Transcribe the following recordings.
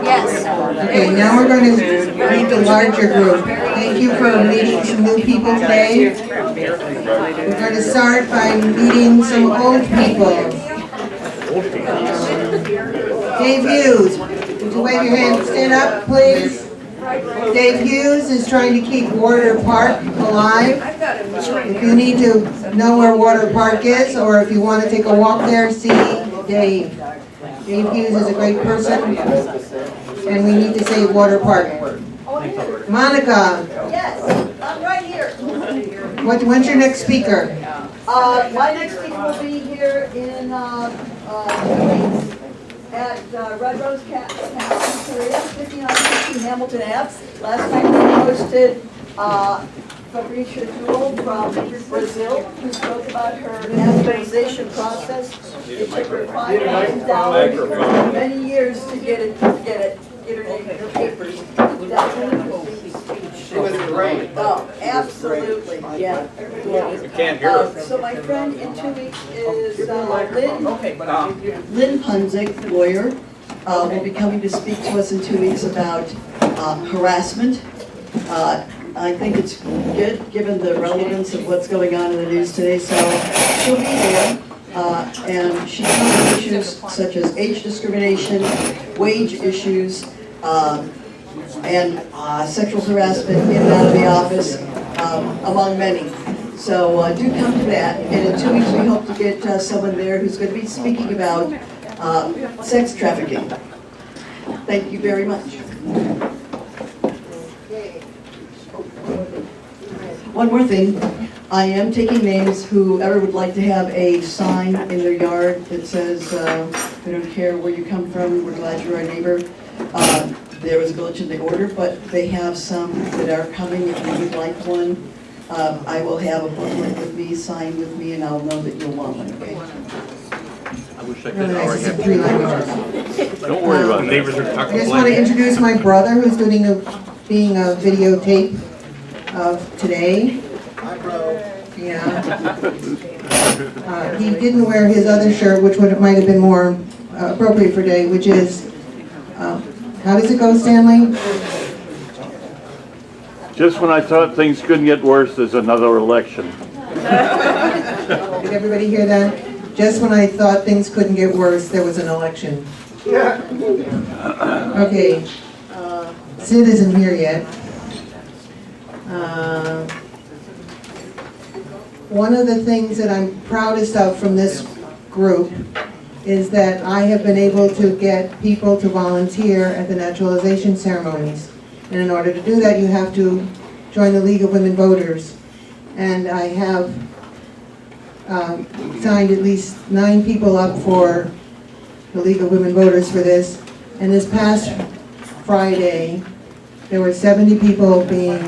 Yes. Okay, now we're going to meet the larger group. Thank you for meeting some new people today. We're going to start by meeting some old people. Dave Hughes, would you wave your hand? Stand up, please. Dave Hughes is trying to keep Water Park alive. If you need to know where Water Park is, or if you want to take a walk there, see Dave. Dave Hughes is a great person, and we need to save Water Park. Monica. Yes, I'm right here. When's your next speaker? My next speaker will be here in 2 weeks at Red Rose Cafeteria, 5960 Hamilton Ave. Last night we hosted Fabricia Jewell from Brazil, who spoke about her naturalization process. It took her $5,000 for many years to get her name in her papers. She was great. Oh, absolutely, yeah. You can't hear her. So my friend in 2 weeks is Lynn Punzik, lawyer, will be coming to speak to us in 2 weeks about harassment. I think it's good, given the relevance of what's going on in the news today, so she'll be there. And she covers issues such as age discrimination, wage issues, and sexual harassment in and out of the office, among many. So do come to that. And in 2 weeks we hope to get someone there who's going to be speaking about sex trafficking. Thank you very much. One more thing. I am taking names whoever would like to have a sign in their yard that says, we don't care where you come from, we're glad you're our neighbor. There was a glitch in the order, but they have some that are coming. If you would like one, I will have a booklet with me, signed with me, and I'll know that you'll want one, okay? I wish I could Really nice. already It's have. 3 languages. Don't worry about it. Neighbors are I talking just want to introduce my brother, who's being a videotape of today. Yeah. He didn't wear his other shirt, which might have been more appropriate for today, which is, how does it go, Stanley? Just when I thought things couldn't get worse, there's another election. Did everybody hear that? Just when I thought things couldn't get worse, there was an election. Okay. Sid isn't here yet. One of the things that I'm proudest of from this group is that I have been able to get people to volunteer at the naturalization ceremonies. And in order to do that, you have to join the League of Women Voters. And I have signed at least 9 people up for the League of Women Voters for this. And this past Friday, there were 70 people being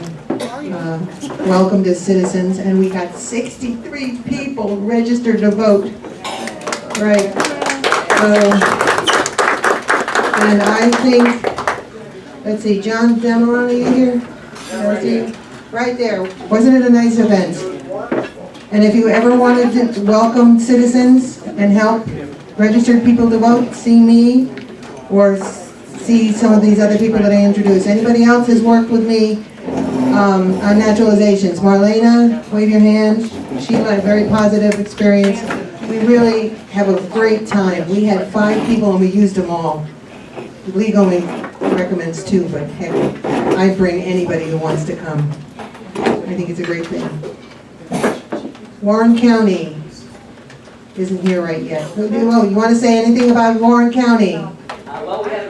welcomed as citizens, and we got 63 people registered to vote. Right. And I think, let's see, John Demeron, are you here? Right there. Wasn't it a nice event? And if you ever wanted to welcome citizens and help registered people to vote, see me or see some of these other people that I introduced. Anybody else has worked with me on naturalizations? Marlena, wave your hand. Sheila, a very positive experience. We really have a great time. We had 5 people and we used them all. The league only recommends 2, but heck, I bring anybody who wants to come. I think it's a great thing. Warren County isn't here right yet. Oh, you want to say anything about Warren County? Well, we had a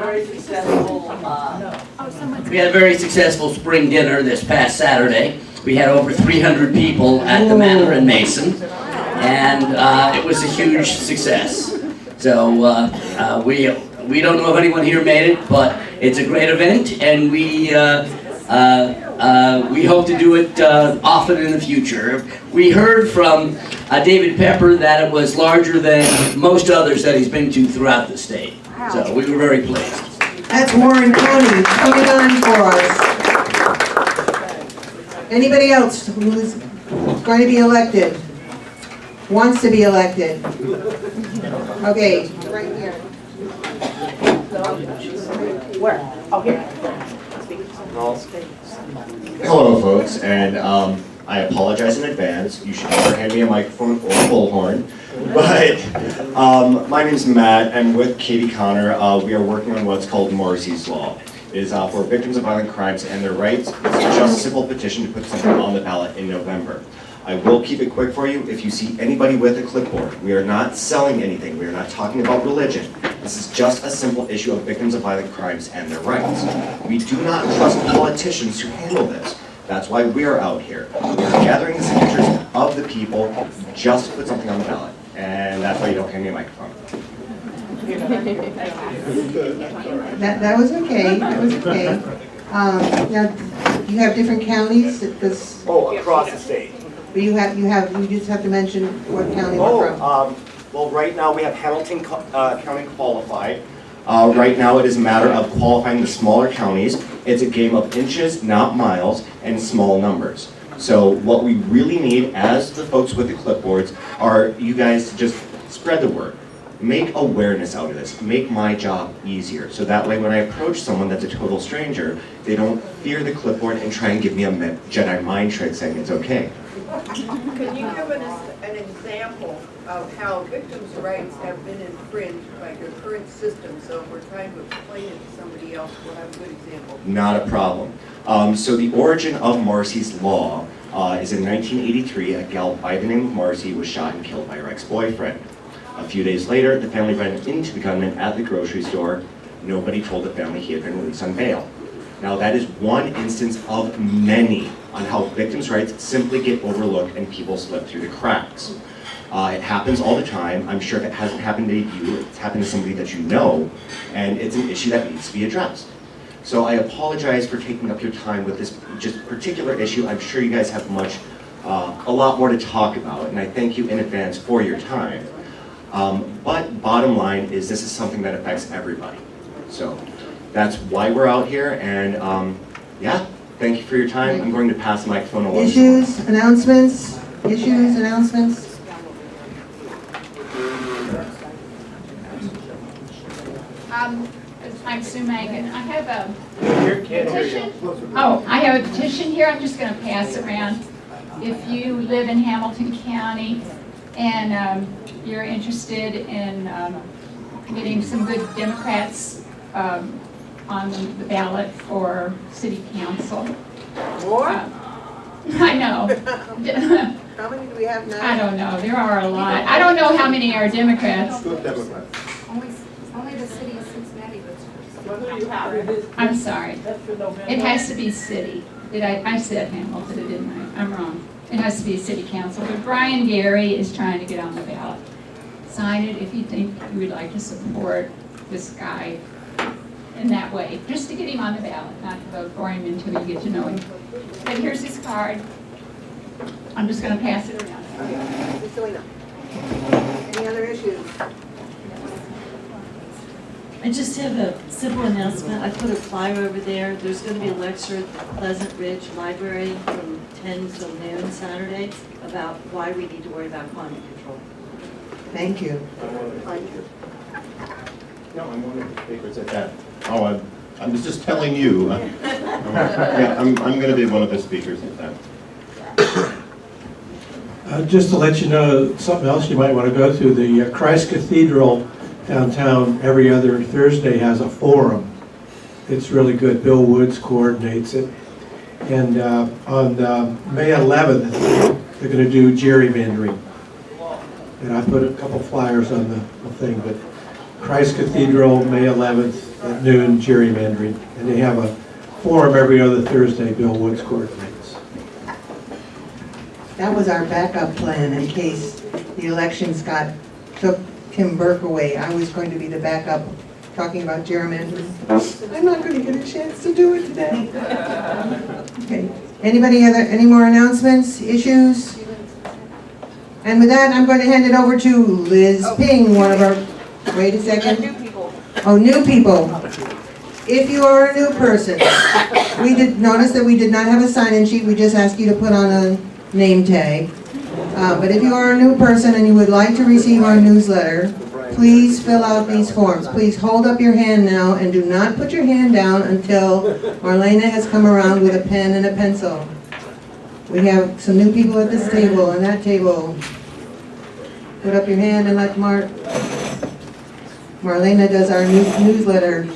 very successful spring dinner this past Saturday. We had over 300 people at the Manor in Mason, and it was a huge success. So we don't know if anyone here made it, but it's a great event, and we hope to do it often in the future. We heard from David Pepper that it was larger than most others that he's been to throughout the state. So we were very pleased. That's Warren County coming on for us. Anybody else who's going to be elected? Wants to be elected? Okay, right here. Where? Oh, here. Hello, folks, and I apologize in advance. You should never hand me a microphone or a bullhorn. But my name's Matt, and with Katie Connor, we are working on what's called Marcy's Law. It is for victims of violent crimes and their rights. It's just a simple petition to put something on the ballot in November. I will keep it quick for you. If you see anybody with a clipboard, we are not selling anything. We are not talking about religion. This is just a simple issue of victims of violent crimes and their rights. We do not trust politicians to handle this. That's why we're out here. We're gathering the signatures of the people just to put something on the ballot. And that's why you don't hand me a microphone. That was okay, that was okay. Now, you have different counties, because Oh, across the state. you just have to mention what county we're from. Well, right now we have Hamilton County qualified. Right now it is a matter of qualifying the smaller counties. It's a game of inches, not miles, and small numbers. So what we really need as the folks with the clipboards are you guys to just spread the word. Make awareness out of this. Make my job easier. So that way when I approach someone that's a total stranger, they don't fear the clipboard and try and give me a Jedi mind trick saying it's okay. Can you give us an example of how victims' rights have been infringed by your current system? So if we're trying to explain it to somebody else, we'll have a good example. Not a problem. So the origin of Marcy's Law is in 1983. A gal by the name of Marcy was shot and killed by her ex-boyfriend. A few days later, the family ran into the gunman at the grocery store. Nobody told the family he had been released on bail. Now that is one instance of many on how victims' rights simply get overlooked and people slip through the cracks. It happens all the time. I'm sure if it hasn't happened to you, it's happened to somebody that you know, and it's an issue that needs to be addressed. So I apologize for taking up your time with this just particular issue. I'm sure you guys have a lot more to talk about, and I thank you in advance for your time. But bottom line is this is something that affects everybody. So that's why we're out here, and yeah, thank you for your time. I'm going to pass the microphone along. Issues, announcements, announcements. I'm Sue Mangan. I have a petition. Oh, I have a petition here. I'm just going to pass it around. If you live in Hamilton County and you're interested in getting some good Democrats on the ballot for city council. More? I know. How many do we have now? I don't know. There are a lot. I don't know how many are Democrats. Good Democrats. Only the city of Cincinnati votes for. Whether you have it. I'm sorry. That's for November. It has to be city. I said Hamilton, didn't I? I'm wrong. It has to be a city council. But Brian Gary is trying to get on the ballot. Sign it if you think you would like to support this guy in that way. Just to get him on the ballot, not to vote for him until you get to know him. But here's his card. I'm just going to pass it around. Any other issues? I just have a simple announcement. I put a flyer over there. There's going to be a lecture at the Pleasant Ridge Library from 10 till noon Saturday about why we need to worry about climate control. Thank you. No, I'm one of the speakers at that. Oh, I was just telling you. Yeah, I'm going to be one of the speakers at that. Just to let you know, something else you might want to go to, the Christ Cathedral downtown every other Thursday has a forum. It's really good. Bill Woods coordinates it. And on May 11th, they're going to do gerrymandering. And I put a couple flyers on the thing, but Christ Cathedral, May 11th at noon, gerrymandering. And they have a forum every other Thursday, Bill Woods coordinates. That was our backup plan in case the elections took Tim Burke away. I was going to be the backup talking about gerrymandering. I'm not going to get a chance to do it today. Okay. Any more announcements, issues? And with that, I'm going to hand it over to Liz Ping, one of our, wait a second. New people. Oh, new people. If you are a new person, we did notice that we did not have a sign-in sheet. We just asked you to put on a name tag. But if you are a new person and you would like to receive our newsletter, please fill out these forms. Please hold up your hand now and do not put your hand down until Marlena has come around with a pen and a pencil. We have some new people at this table and that table. Put up your hand and let Marlena does our newsletter.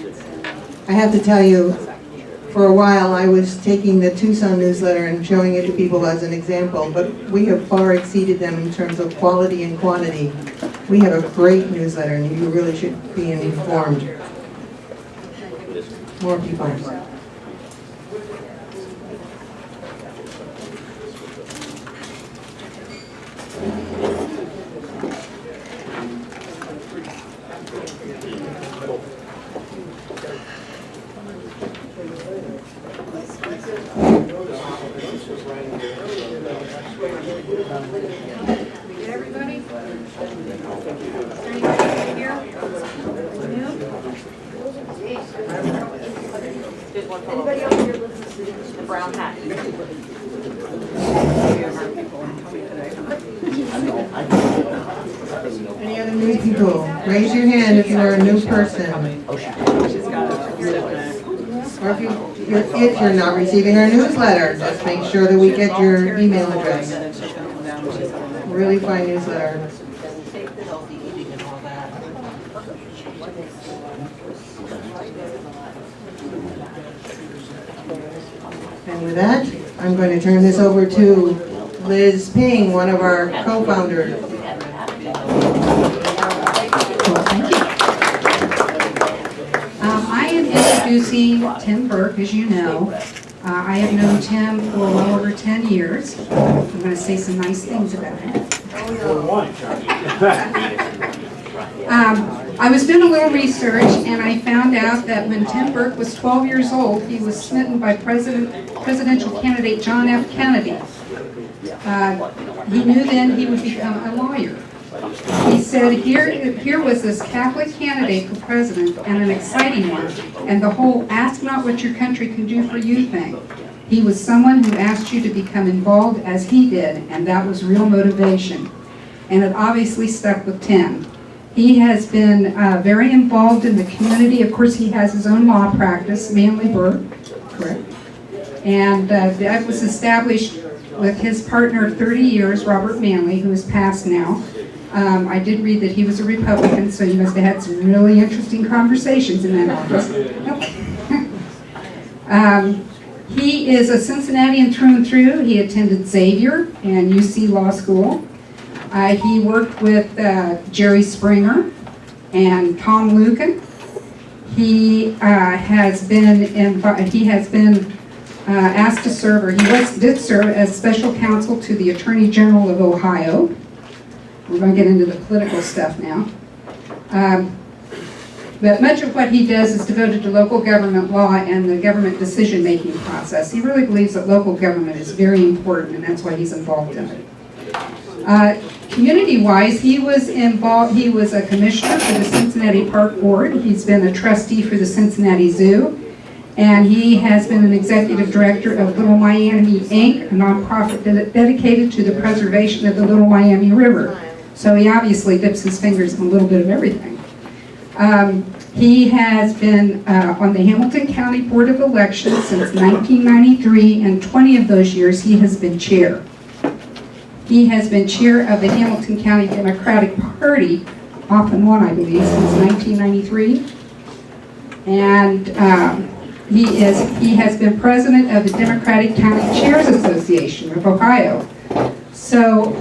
I have to tell you, for a while I was taking the Tucson newsletter and showing it to people as an example, but we have far exceeded them in terms of quality and quantity. We have a great newsletter and you really should be informed. More people. Everybody? Is there anybody here? Anybody else here lives in the brown hat? Any other new people? Raise your hand if you're a new person. Or if you're not receiving our newsletter, just make sure that we get your email address. Really fine newsletter. And with that, I'm going to turn this over to Liz Ping, one of our co-founders. I am introducing Tim Burke, as you know. I have known Tim for well over 10 years. I'm going to say some nice things about him. I was doing a little research and I found out that when Tim Burke was 12 years old, he was smitten by presidential candidate John F. Kennedy. He knew then he would become a lawyer. He said, here was this Catholic candidate for president, and an exciting one, and the whole ask not what your country can do for you thing. He was someone who asked you to become involved as he did, and that was real motivation. And it obviously stuck with Tim. He has been very involved in the community. Of course, he has his own law practice, Manly Burke, correct? And that was established with his partner of 30 years, Robert Manley, who is passed now. I did read that he was a Republican, so you must have had some really interesting conversations in that office. He is a Cincinnatian through and through. He attended Xavier and UC Law School. He worked with Jerry Springer and Tom Lucan. He has been asked to serve, or did serve as special counsel to the Attorney General of Ohio. We're going to get into the political stuff now. But much of what he does is devoted to local government law and the government decision-making process. He really believes that local government is very important, and that's why he's involved in it. Community-wise, he was involved. He was a commissioner for the Cincinnati Park Board. He's been a trustee for the Cincinnati Zoo, and he has been an executive director of Little Miami, Inc., a nonprofit dedicated to the preservation of the Little Miami River. So he obviously dips his fingers in a little bit of everything. He has been on the Hamilton County Board of Elections since 1993, and 20 of those years he has been chair. He has been chair of the Hamilton County Democratic Party, off and on, I believe, since 1993. And he has been president of the Democratic County Chairs Association of Ohio. So,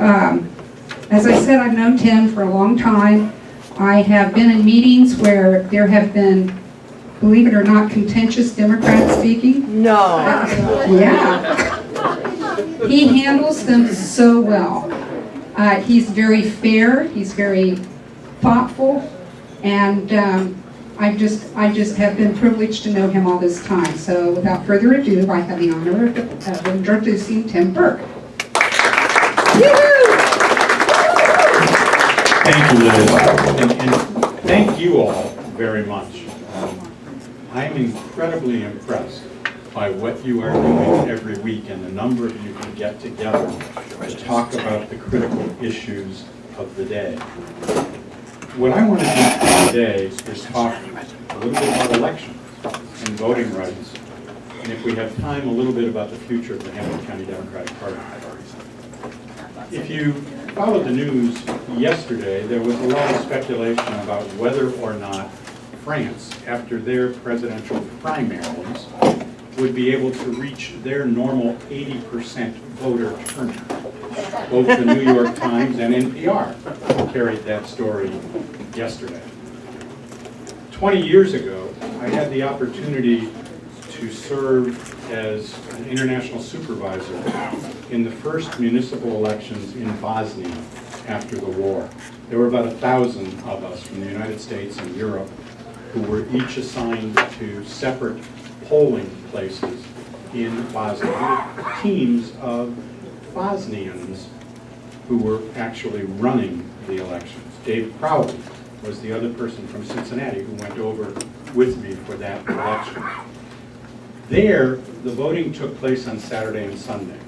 as I said, I've known Tim for a long time. I have been in meetings where there have been, believe it or not, contentious Democrats speaking. No. Yeah. He handles them so well. He's very fair, he's very thoughtful, and I just have been privileged to know him all this time. So without further ado, I have the honor of introducing Tim Burke. Thank you, Liz, and thank you all very much. I'm incredibly impressed by what you are doing every week and the number of you can get together to talk about the critical issues of the day. What I want to do today is talk a little bit about elections and voting rights, and if we have time, a little bit about the future of the Hamilton County Democratic Party. If you followed the news yesterday, there was a lot of speculation about whether or not France, after their presidential primaries, would be able to reach their normal 80% voter turnout. Both the New York Times and NPR carried that story yesterday. 20 years ago, I had the opportunity to serve as an international supervisor in the first municipal elections in Bosnia after the war. There were about 1,000 of us from the United States and Europe who were each assigned to separate polling places in Bosnia, teams of Bosnians who were actually running the elections. Dave Crowley was the other person from Cincinnati who went over with me for that election. There, the voting took place on Saturday and Sunday.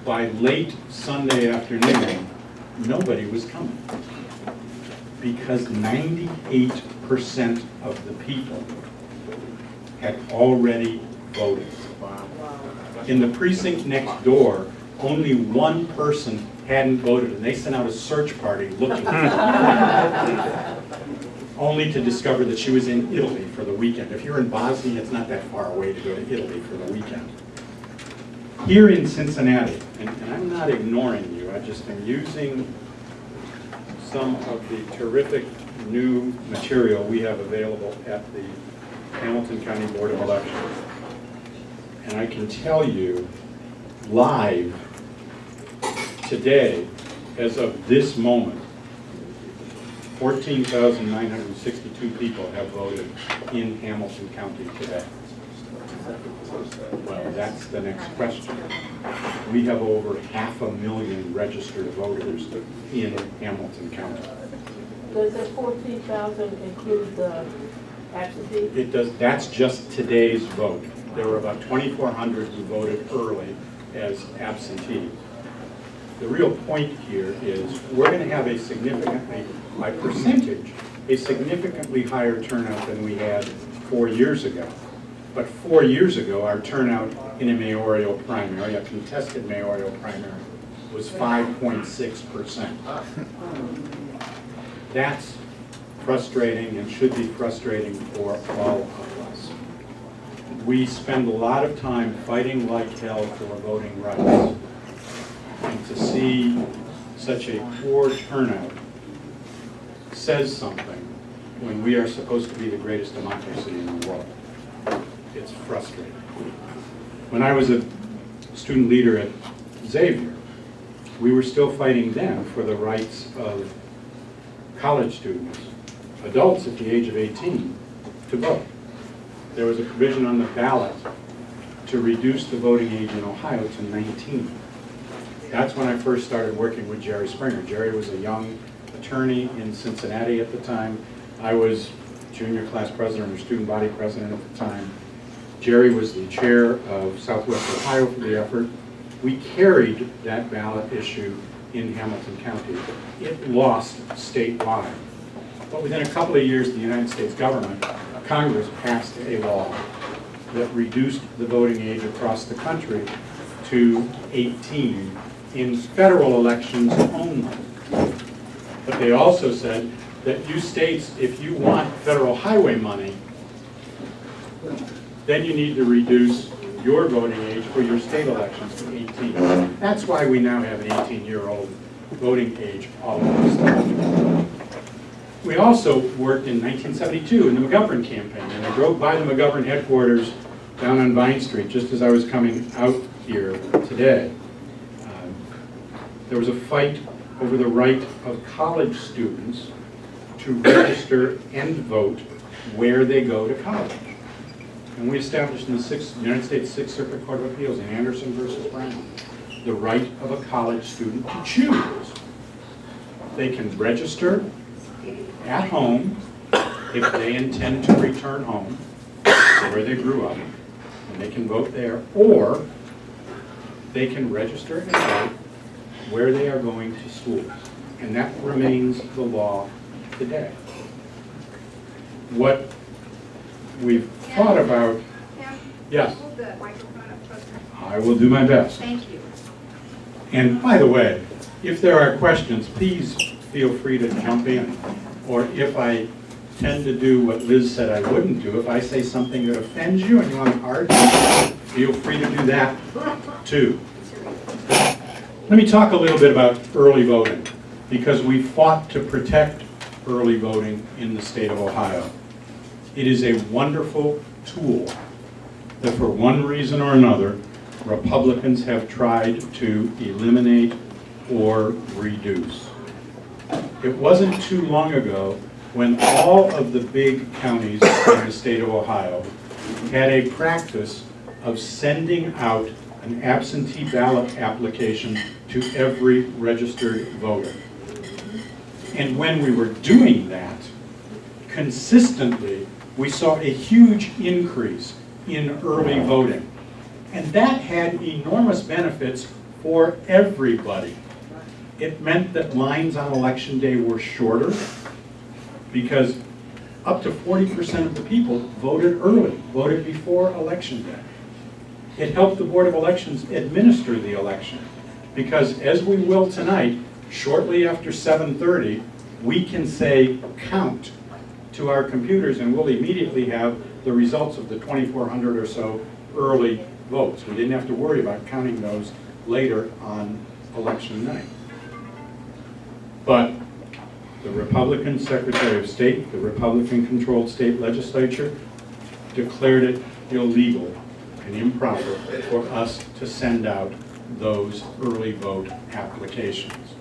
By late Sunday afternoon, nobody was coming because 98% of the people had already voted. In the precinct next door, only one person hadn't voted, and they sent out a search party looking for her, only to discover that she was in Italy for the weekend. If you're in Bosnia, it's not that far away to go to Italy for the weekend. Here in Cincinnati, and I'm not ignoring you, I just am using some of the terrific new material we have available at the Hamilton County Board of Elections. And I can tell you, live, today, as of this moment, 14,962 people have voted in Hamilton County today. Well, that's the next question. We have over 500,000 registered voters in Hamilton County. Does that 14,000 include the absentee? It does. That's just today's vote. There were about 2,400 who voted early as absentees. The real point here is we're going to have a significantly, by percentage, a significantly higher turnout than we had 4 years ago. But 4 years ago, our turnout in a mayoral primary, a contested mayoral primary, was 5.6%. That's frustrating and should be frustrating for all of us. We spend a lot of time fighting like hell for voting rights. And to see such a poor turnout says something when we are supposed to be the greatest democracy in the world. It's frustrating. When I was a student leader at Xavier, we were still fighting then for the rights of college students, adults at the age of 18, to vote. There was a provision on the ballot to reduce the voting age in Ohio to 19. That's when I first started working with Jerry Springer. Jerry was a young attorney in Cincinnati at the time. I was junior class president or student body president at the time. Jerry was the chair of Southwest Ohio for the effort. We carried that ballot issue in Hamilton County. It lost statewide. But within a couple of years, the United States government, Congress, passed a law that reduced the voting age across the country to 18 in federal elections only. But they also said that you states, if you want federal highway money, then you need to reduce your voting age for your state elections to 18. That's why we now have an 18-year-old voting age all over the state. We also worked in 1972 in the McGovern campaign, and I drove by the McGovern headquarters down on Vine Street just as I was coming out here today. There was a fight over the right of college students to register and vote where they go to college. And we established in the United States Sixth Circuit Court of Appeals in Anderson versus Brown the right of a college student to choose. They can register at home if they intend to return home where they grew up, and they can vote there, or they can register and vote where they are going to school. And that remains the law the day. What we've thought about, yes, Hold the microphone up closer. I will do my best. Thank you. And by the way, if there are questions, please feel free to jump in. Or if I tend to do what Liz said I wouldn't do, if I say something that offends you and you want to argue, feel free to do that too. Let me talk a little bit about early voting, because we fought to protect early voting in the state of Ohio. It is a wonderful tool that for one reason or another, Republicans have tried to eliminate or reduce. It wasn't too long ago when all of the big counties in the state of Ohio had a practice of sending out an absentee ballot application to every registered voter. And when we were doing that, consistently, we saw a huge increase in early voting. And that had enormous benefits for everybody. It meant that lines on election day were shorter, because up to 40% of the people voted early, voted before election day. It helped the Board of Elections administer the election, because as we will tonight, shortly after 7:30, we can say count to our computers and we'll immediately have the results of the 2,400 or so early votes. We didn't have to worry about counting those later on election night. But the Republican Secretary of State, the Republican-controlled state legislature, declared it illegal and improper for us to send out those early vote applications.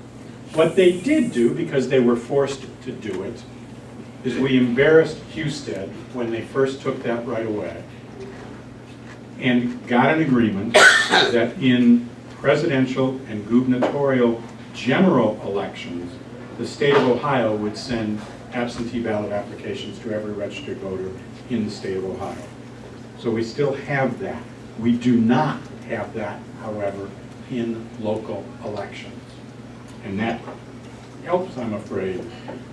What they did do, because they were forced to do it, is we embarrassed Husted when they first took that right away and got an agreement that in presidential and gubernatorial general elections, the state of Ohio would send absentee ballot applications to every registered voter in the state of Ohio. So we still have that. We do not have that, however, in local elections. And that helps, I'm afraid,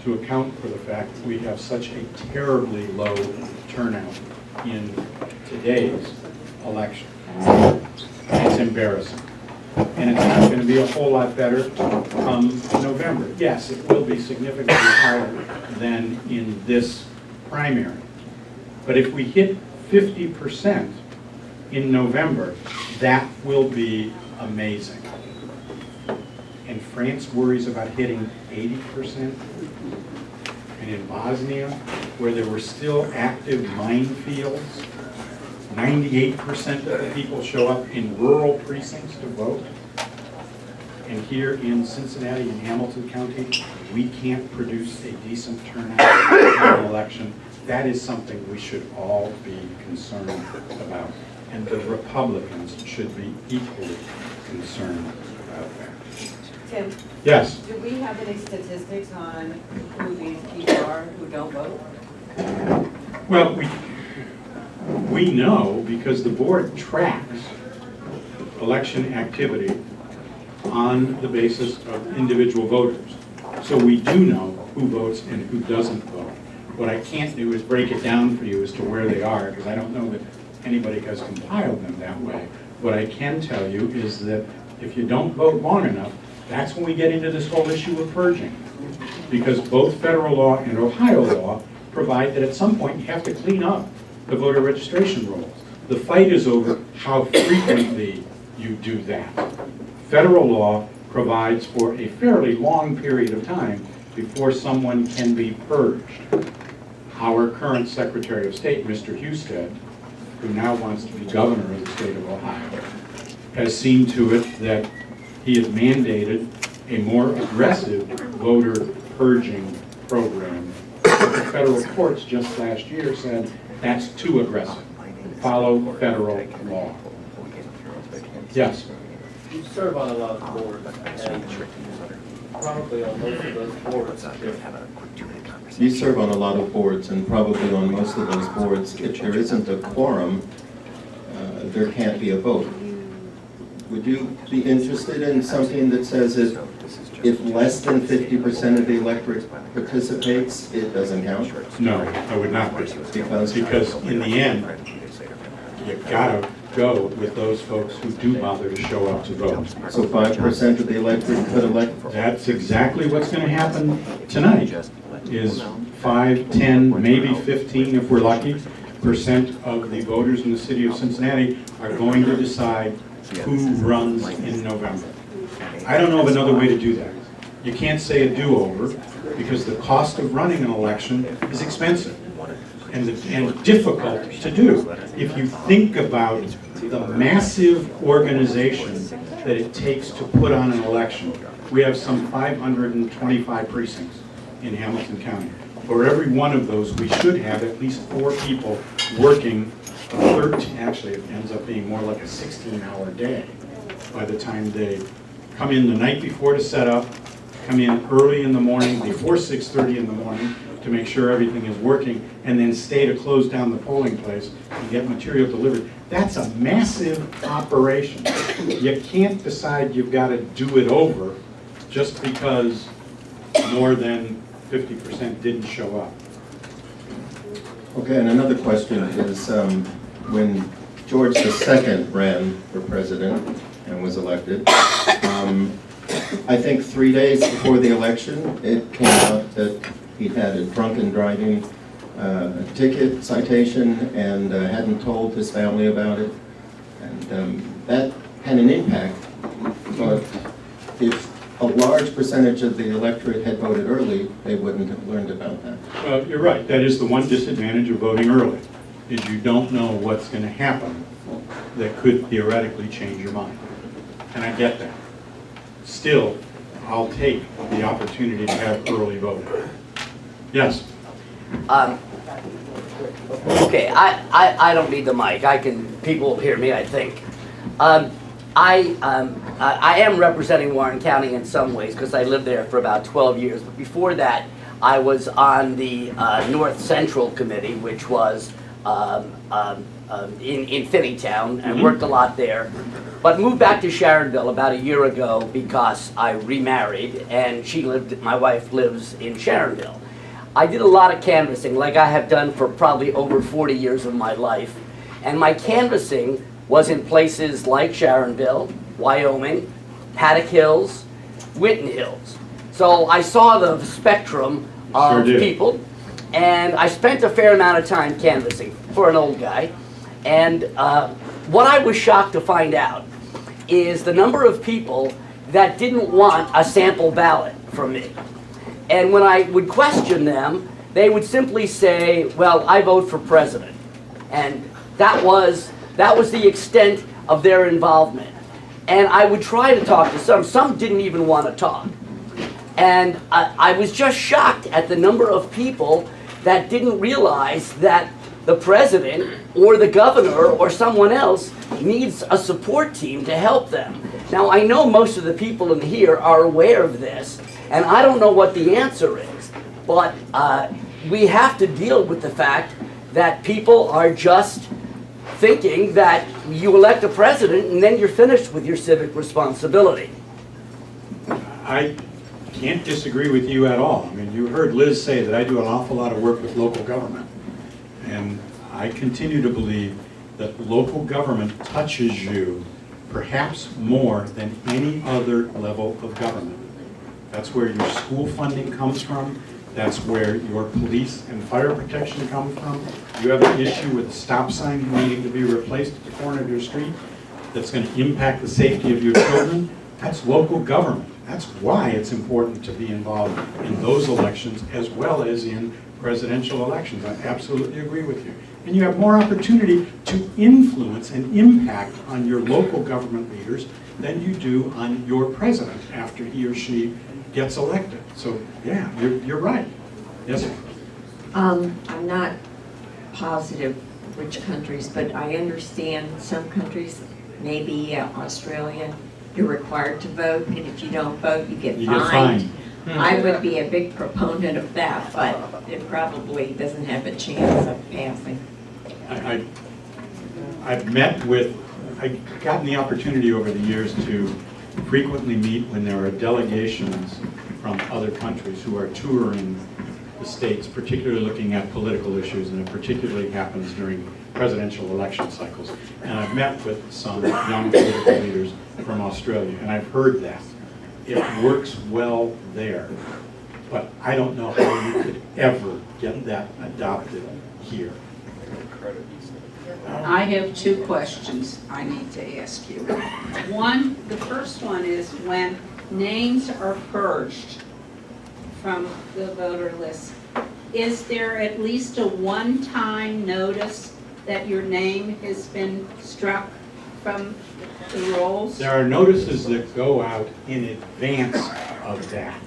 to account for the fact that we have such a terribly low turnout in today's election. It's embarrassing. And it's not going to be a whole lot better come November. Yes, it will be significantly higher than in this primary. But if we hit 50% in November, that will be amazing. And France worries about hitting 80%. And in Bosnia, where there were still active minefields, 98% of the people show up in rural precincts to vote. And here in Cincinnati and Hamilton County, we can't produce a decent turnout in an election. That is something we should all be concerned about. And the Republicans should be equally concerned about that. Tim? Yes? Do we have any statistics on who these people are who don't vote? Well, we know because the board tracks election activity on the basis of individual voters. So we do know who votes and who doesn't vote. What I can't do is break it down for you as to where they are, because I don't know that anybody has compiled them that way. What I can tell you is that if you don't vote long enough, that's when we get into this whole issue of purging. Because both federal law and Ohio law provide that at some point you have to clean up the voter registration rolls. The fight is over how frequently you do that. Federal law provides for a fairly long period of time before someone can be purged. Our current Secretary of State, Mr. Husted, who now wants to be governor of the state of Ohio, has seen to it that he has mandated a more aggressive voter purging program. The federal courts just last year said that's too aggressive. Follow federal law. Yes? You serve on a lot of boards, and probably on most of those boards. You serve on a lot of boards, and probably on most of those boards, if there isn't a quorum, there can't be a vote. Would you be interested in something that says that if less than 50% of the electorate participates, it doesn't count? No, I would not. Because in the end, you gotta go with those folks who do bother to show up to vote. So 5% of the electorate could elect? That's exactly what's gonna happen tonight, is 5, 10, maybe 15 if we're lucky, percent of the voters in the city of Cincinnati are going to decide who runs in November. I don't know of another way to do that. You can't say a do-over because the cost of running an election is expensive and difficult to do. If you think about the massive organization that it takes to put on an election, we have some 525 precincts in Hamilton County. For every one of those, we should have at least 4 people working 13, actually it ends up being more like a 16-hour day by the time they come in the night before to set up, come in early in the morning, before 6:30 in the morning, to make sure everything is working, and then stay to close down the polling place and get material delivered. That's a massive operation. You can't decide you've got to do it over just because more than 50% didn't show up. Okay, and another question is, when George II ran for president and was elected, I think 3 days before the election, it came out that he had a drunken driving ticket citation and hadn't told his family about it. And that had an impact, but if a large percentage of the electorate had voted early, they wouldn't have learned about that. Well, you're right. That is the one disadvantage of voting early, is you don't know what's going to happen that could theoretically change your mind. And I get that. Still, I'll take the opportunity to have early voting. Yes? Okay, I don't need the mic. People will hear me, I think. I am representing Warren County in some ways because I lived there for about 12 years. But before that, I was on the North Central Committee, which was in Finneytown, and worked a lot there. But moved back to Sharonville about a year ago because I remarried, and my wife lives in Sharonville. I did a lot of canvassing, like I have done for probably over 40 years of my life. And my canvassing was in places like Sharonville, Wyoming, Paddock Hills, Winton Hills. So I saw the spectrum of people, and I spent a fair amount of time canvassing for an old guy. And what I was shocked to find out is the number of people that didn't want a sample ballot from me. And when I would question them, they would simply say, well, I vote for president. And that was the extent of their involvement. And I would try to talk to some didn't even want to talk. And I was just shocked at the number of people that didn't realize that the president or the governor or someone else needs a support team to help them. Now, I know most of the people in here are aware of this, and I don't know what the answer is, but we have to deal with the fact that people are just thinking that you elect a president and then you're finished with your civic responsibility. I can't disagree with you at all. I mean, you heard Liz say that I do an awful lot of work with local government. And I continue to believe that local government touches you perhaps more than any other level of government. That's where your school funding comes from. That's where your police and fire protection comes from. You have an issue with a stop sign needing to be replaced at the corner of your street that's going to impact the safety of your children. That's local government. That's why it's important to be involved in those elections as well as in presidential elections. I absolutely agree with you. And you have more opportunity to influence and impact on your local government leaders than you do on your president after he or she gets elected. So yeah, you're right. Yes, sir. I'm not positive which countries, but I understand some countries, maybe Australia, you're required to vote, and if you don't vote, you get fined. I would be a big proponent of that, but it probably doesn't have a chance of passing. I've gotten the opportunity over the years to frequently meet when there are delegations from other countries who are touring the states, particularly looking at political issues, and it particularly happens during presidential election cycles. And I've met with some young political leaders from Australia, and I've heard that. It works well there, but I don't know how you could ever get that adopted here. I have two questions I need to ask you. One, the first one is when names are purged from the voter list, is there at least a one-time notice that your name has been struck from the rolls? There are notices that go out in advance of that.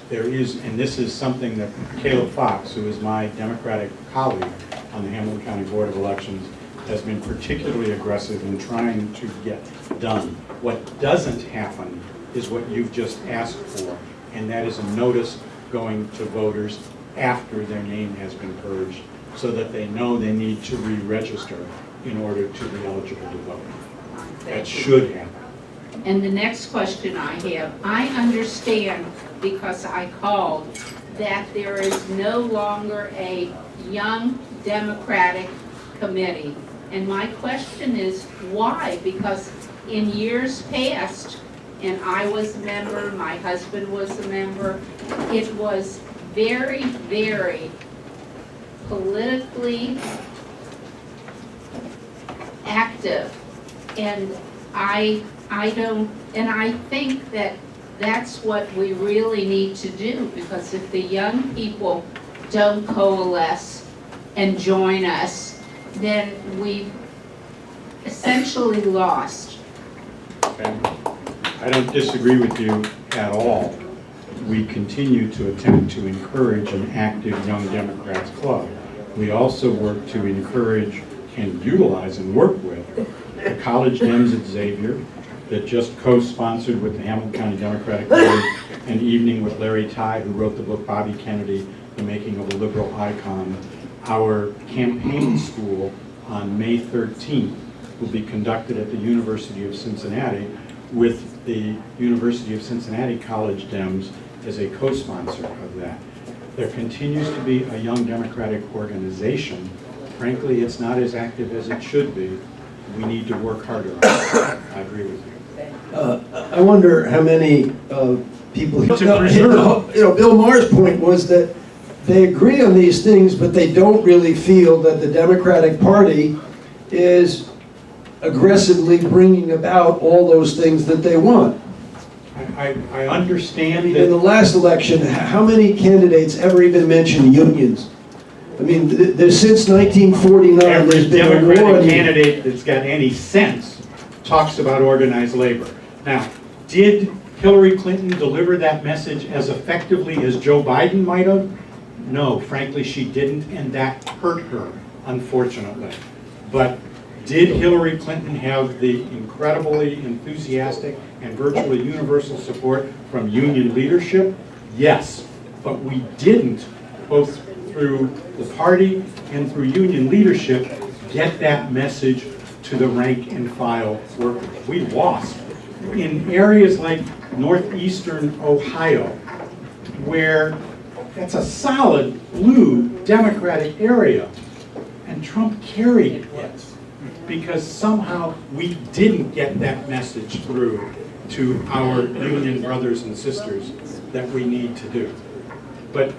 There is, and this is something that Caleb Fox, who is my Democratic colleague on the Hamilton County Board of Elections, has been particularly aggressive in trying to get done. What doesn't happen is what you've just asked for, and that is a notice going to voters after their name has been purged, so that they know they need to re-register in order to be eligible to vote. That should happen. And the next question I have, I understand, because I called, that there is no longer a Young Democratic Committee. And my question is, why? Because in years past, and I was a member, my husband was a member, it was very, very politically active. And I think that that's what we really need to do, because if the young people don't coalesce and join us, then we've essentially lost. Okay. I don't disagree with you at all. We continue to attempt to encourage an active Young Democrats Club. We also work to encourage and utilize and work with the College Dems at Xavier that just co-sponsored with the Hamilton County Democratic Party an evening with Larry Tye, who wrote the book Bobby Kennedy, The Making of a Liberal Icon. Our campaign school on May 13th will be conducted at the University of Cincinnati with the University of Cincinnati College Dems as a co-sponsor of that. There continues to be a Young Democratic organization. Frankly, it's not as active as it should be. We need to work harder on it. I agree with you. I wonder how many people, Bill Maher's point was that they agree on these things, but they don't really feel that the Democratic Party is aggressively bringing about all those things that they want. I understand. I mean, in the last election, how many candidates ever even mentioned unions? I mean, since 1949, every there's been a war. Democratic candidate that's got any sense talks about organized labor. Now, did Hillary Clinton deliver that message as effectively as Joe Biden might have? No, frankly, she didn't, and that hurt her, unfortunately. But did Hillary Clinton have the incredibly enthusiastic and virtually universal support from union leadership? Yes, but we didn't, both through the party and through union leadership, get that message to the rank and file workers. We lost. In areas like northeastern Ohio, where that's a solid blue Democratic area, and Trump carried it because somehow we didn't get that message through to our union brothers and sisters that we need to do. But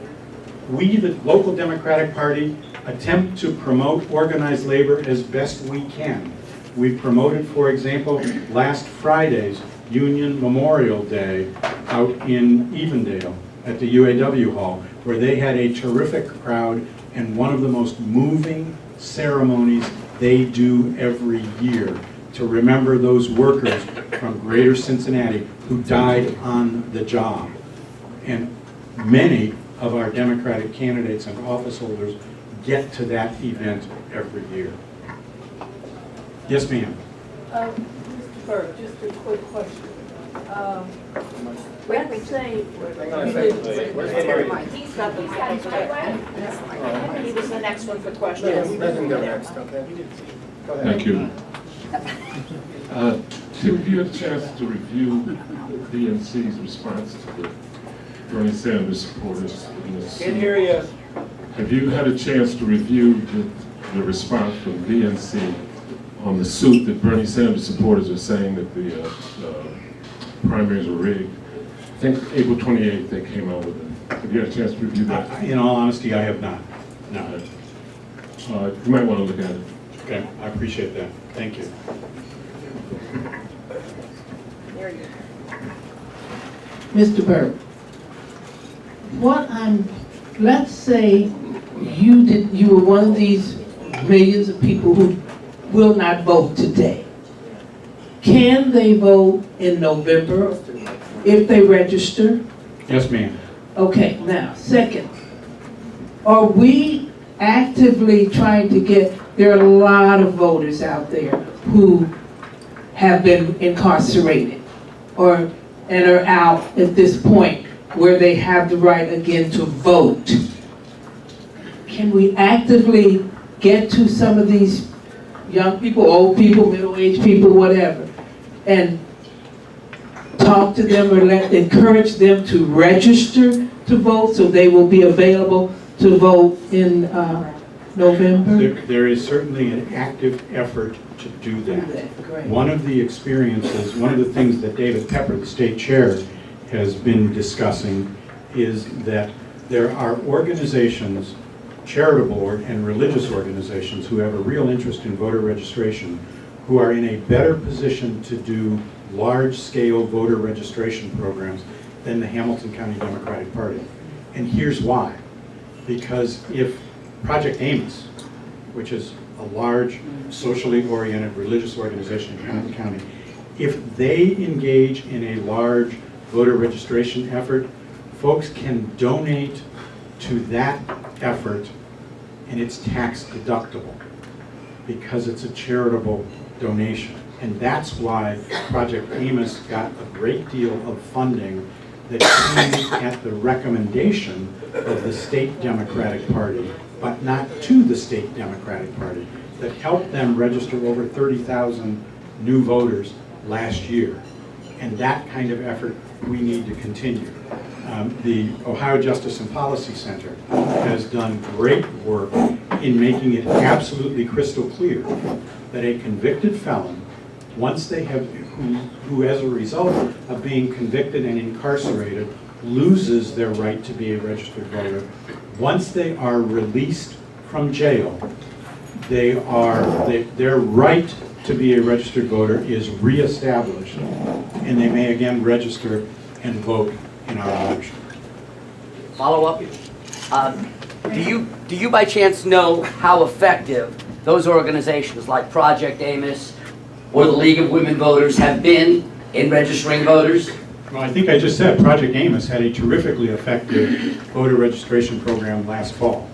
we, the local Democratic Party, attempt to promote organized labor as best we can. We promoted, for example, last Friday's Union Memorial Day out in Evendale at the UAW Hall, where they had a terrific crowd and one of the most moving ceremonies they do every year to remember those workers from Greater Cincinnati who died on the job. And many of our Democratic candidates and office holders get to that event every year. Yes, ma'am. Mr. Burke, just a quick question. Let's say He's got the He was the next one for questions. Let him go next, okay? Go ahead. Thank you. Tim, have you had a chance to review DNC's response to the Bernie Sanders supporters in the suit? Can't hear you. Have you had a chance to review the response from DNC on the suit that Bernie Sanders supporters are saying that the primaries were rigged? I think April 28th they came out with it. Have you had a chance to review that? In all honesty, I have not. No. You might want to look at it. Okay, I appreciate that. Thank you. Mr. Burke, let's say you were one of these millions of people who will not vote today. Can they vote in November if they register? Yes, ma'am. Okay, now, second, are we actively trying to there are a lot of voters out there who have been incarcerated and are out at this point where they have the right again to vote. Can we actively get to some of these young people, old people, middle-aged people, whatever, and talk to them or encourage them to register to vote so they will be available to vote in November? There is certainly an active effort to do that. One of the experiences, one of the things that David Pepper, the state chair, has been discussing is that there are organizations, charitable and religious organizations, who have a real interest in voter registration, who are in a better position to do large-scale voter registration programs than the Hamilton County Democratic Party. And here's why. Because if Project Amos, which is a large, socially oriented religious organization in Hamilton County, if they engage in a large voter registration effort, folks can donate to that effort and it's tax deductible because it's a charitable donation. And that's why Project Amos got a great deal of funding that came at the recommendation of the state Democratic Party, but not to the state Democratic Party, that helped them register over 30,000 new voters last year. And that kind of effort we need to continue. The Ohio Justice and Policy Center has done great work in making it absolutely crystal clear that a convicted felon, once they have, who as a result of being convicted and incarcerated, loses their right to be a registered voter. Once they are released from jail, their right to be a registered voter is reestablished, and they may again register and vote in our election. Follow up. Do you by chance know how effective those organizations like Project Amos or the League of Women Voters have been in registering voters? Well, I think I just said Project Amos had a terrifically effective voter registration program last fall.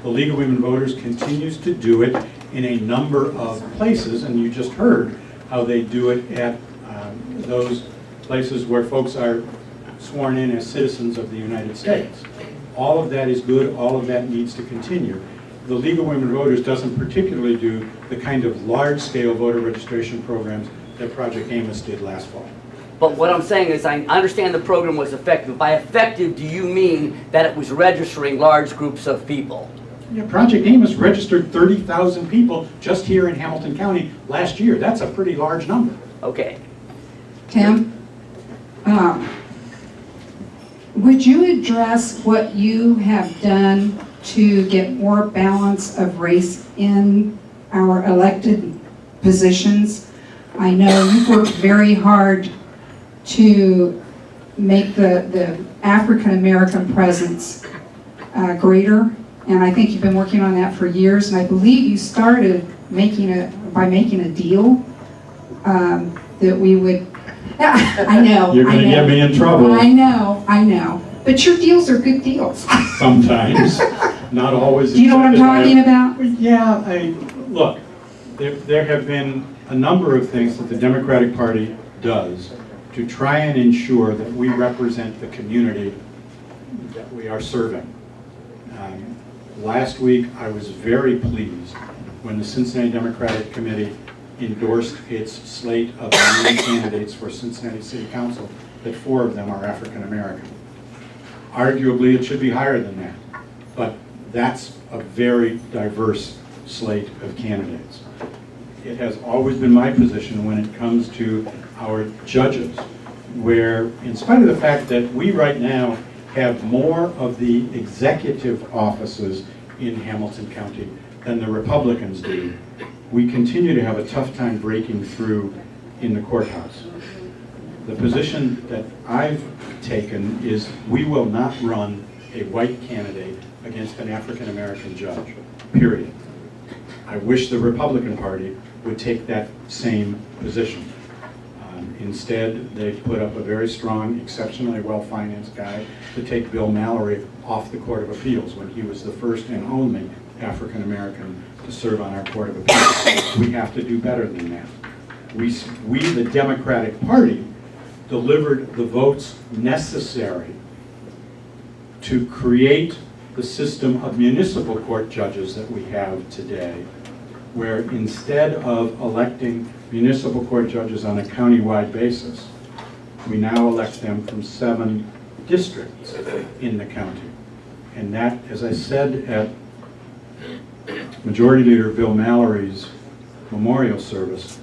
The League of Women Voters continues to do it in a number of places, and you just heard how they do it at those places where folks are sworn in as citizens of the United States. All of that is good, all of that needs to continue. The League of Women Voters doesn't particularly do the kind of large-scale voter registration programs that Project Amos did last fall. But what I'm saying is I understand the program was effective. By effective, do you mean that it was registering large groups of people? Yeah, Project Amos registered 30,000 people just here in Hamilton County last year. That's a pretty large number. Okay. Tim, would you address what you have done to get more balance of race in our elected positions? I know you've worked very hard to make the African American presence greater, and I think you've been working on that for years, and I believe you started by making a deal that we would, I know. You're going to get me in trouble. I know. But your deals are good deals. Sometimes, not always. Do you know what I'm talking about? Yeah, look, there have been a number of things that the Democratic Party does to try and ensure that we represent the community that we are serving. Last week, I was very pleased when the Cincinnati Democratic Committee endorsed its slate of 9 candidates for Cincinnati City Council, that 4 of them are African American. Arguably, it should be higher than that, but that's a very diverse slate of candidates. It has always been my position when it comes to our judges, where in spite of the fact that we right now have more of the executive offices in Hamilton County than the Republicans do, we continue to have a tough time breaking through in the courthouse. The position that I've taken is we will not run a white candidate against an African American judge, period. I wish the Republican Party would take that same position. Instead, they put up a very strong, exceptionally well-financed guy to take Bill Mallory off the Court of Appeals when he was the first and only African American to serve on our Court of Appeals. We have to do better than that. We, the Democratic Party, delivered the votes necessary to create the system of municipal court judges that we have today, where instead of electing municipal court judges on a county-wide basis, we now elect them from 7 districts in the county. And that, as I said at Majority Leader Bill Mallory's memorial service,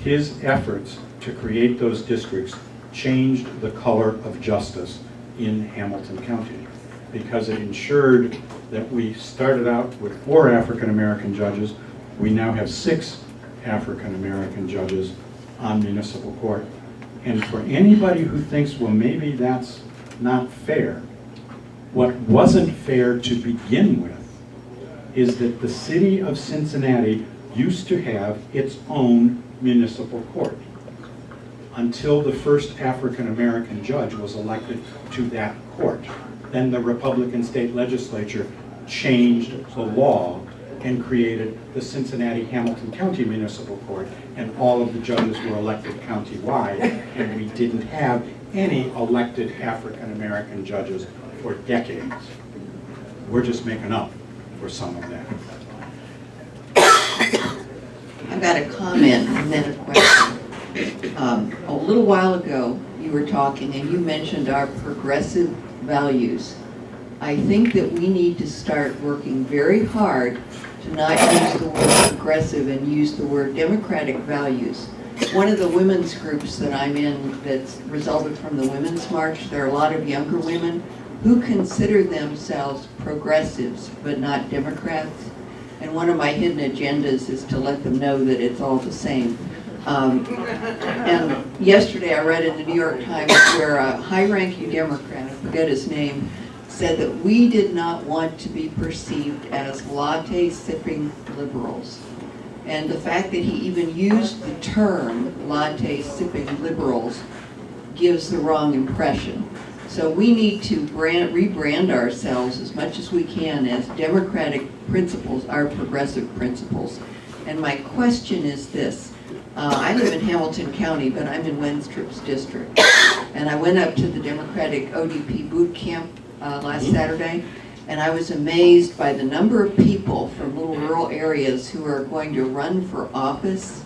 his efforts to create those districts changed the color of justice in Hamilton County, because it ensured that we started out with 4 African American judges. We now have 6 African American judges on municipal court. And for anybody who thinks, well, maybe that's not fair, what wasn't fair to begin with is that the city of Cincinnati used to have its own municipal court until the first African American judge was elected to that court. Then the Republican state legislature changed the law and created the Cincinnati Hamilton County Municipal Court, and all of the judges were elected countywide, and we didn't have any elected African American judges for decades. We're just making up for some of that. I've got a comment and then a question. A little while ago, you were talking and you mentioned our progressive values. I think that we need to start working very hard to not use the word progressive and use the word democratic values. One of the women's groups that I'm in that's resulted from the Women's March, there are a lot of younger women who consider themselves progressives but not Democrats. And one of my hidden agendas is to let them know that it's all the same. And yesterday I read in the New York Times where a high-ranking Democrat, I forget his name, said that we did not want to be perceived as latte-sipping liberals. And the fact that he even used the term latte-sipping liberals gives the wrong impression. So we need to rebrand ourselves as much as we can as democratic principles, our progressive principles. And my question is this. I live in Hamilton County, but I'm in Wenstrup's district. And I went up to the Democratic ODP boot camp last Saturday, and I was amazed by the number of people from little rural areas who are going to run for office,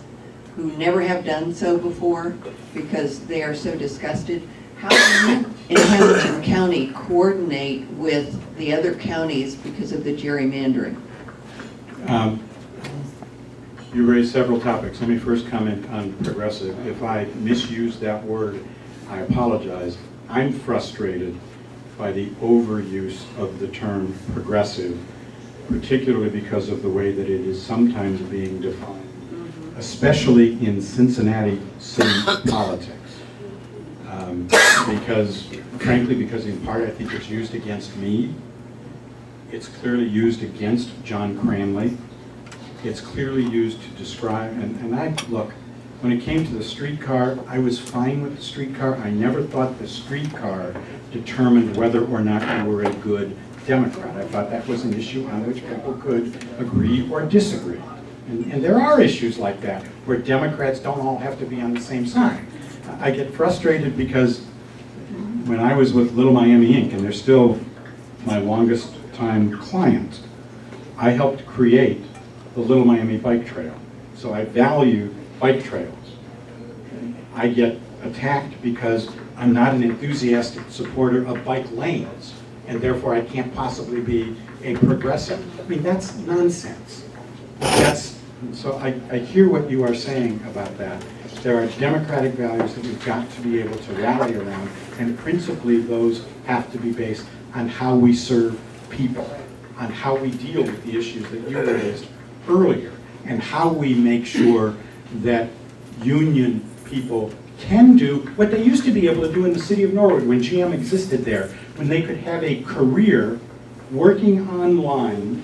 who never have done so before because they are so disgusted. How do you in Hamilton County coordinate with the other counties because of the gerrymandering? You raised several topics. Let me first comment on progressive. If I misused that word, I apologize. I'm frustrated by the overuse of the term progressive, particularly because of the way that it is sometimes being defined, especially in Cincinnati city politics. Because, frankly, because in part I think it's used against me. It's clearly used against John Cranley. It's clearly used to describe, look, when it came to the streetcar, I was fine with the streetcar. I never thought the streetcar determined whether or not you were a good Democrat. I thought that was an issue on which people could agree or disagree. And there are issues like that, where Democrats don't all have to be on the same side. I get frustrated because when I was with Little Miami Inc., and they're still my longest time client, I helped create the Little Miami Bike Trail. So I value bike trails. I get attacked because I'm not an enthusiastic supporter of bike lanes, and therefore I can't possibly be a progressive. I mean, that's nonsense. So I hear what you are saying about that. There are democratic values that we've got to be able to rally around, and principally those have to be based on how we serve people, on how we deal with the issues that you raised earlier, and how we make sure that union people can do what they used to be able to do in the city of Norwood when GM existed there, when they could have a career working online,